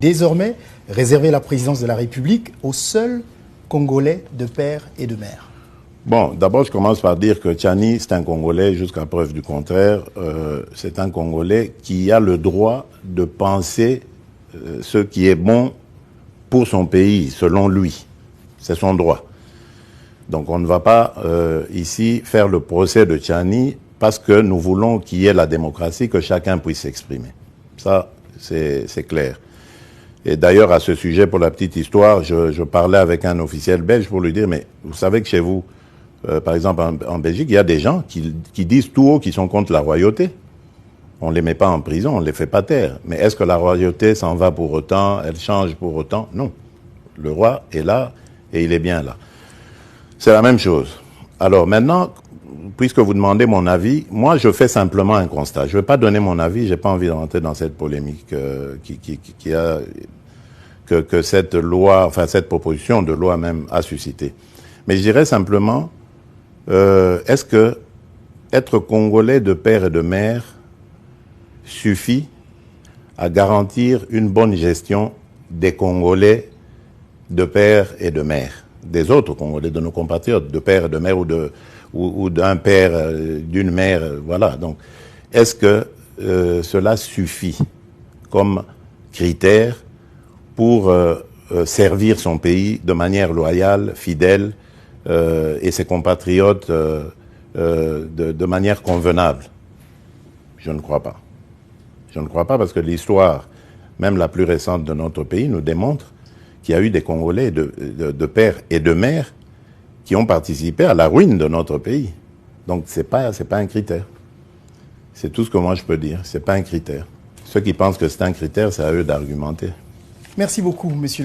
Désormais, réserver la présidence de la République aux seuls Congolais de père et de mère. Bon, d'abord, je commence par dire que Tchani, c'est un Congolais, jusqu'à preuve du contraire. C'est un Congolais qui a le droit de penser ce qui est bon pour son pays, selon lui. C'est son droit. Donc on ne va pas ici faire le procès de Tchani parce que nous voulons qu'il y ait la démocratie, que chacun puisse s'exprimer. Ça, c'est clair. Et d'ailleurs, à ce sujet, pour la petite histoire, je parlais avec un officiel belge pour lui dire, mais vous savez que chez vous, par exemple en Belgique, il y a des gens qui disent tout haut qu'ils sont contre la royauté. On ne les met pas en prison, on ne les fait pas taire. Mais est-ce que la royauté s'en va pour autant, elle change pour autant? Non. Le roi est là et il est bien là. C'est la même chose. Alors maintenant, puisque vous demandez mon avis, moi je fais simplement un constat. Je ne vais pas donner mon avis, j'ai pas envie de rentrer dans cette polémique que cette loi, enfin cette proposition de loi même a suscité. Mais je dirais simplement, est-ce que être Congolais de père et de mère suffit à garantir une bonne gestion des Congolais de père et de mère, des autres Congolais, de nos compatriotes, de père et de mère ou d'un père, d'une mère, voilà. Donc, est-ce que cela suffit comme critère pour servir son pays de manière loyale, fidèle, et ses compatriotes de manière convenable? Je ne crois pas. Je ne crois pas parce que l'histoire, même la plus récente de notre pays, nous démontre qu'il y a eu des Congolais de père et de mère qui ont participé à la ruine de notre pays. Donc c'est pas un critère. C'est tout ce que moi je peux dire. C'est pas un critère. Ceux qui pensent que c'est un critère, c'est à eux d'argumenter. Merci beaucoup, monsieur le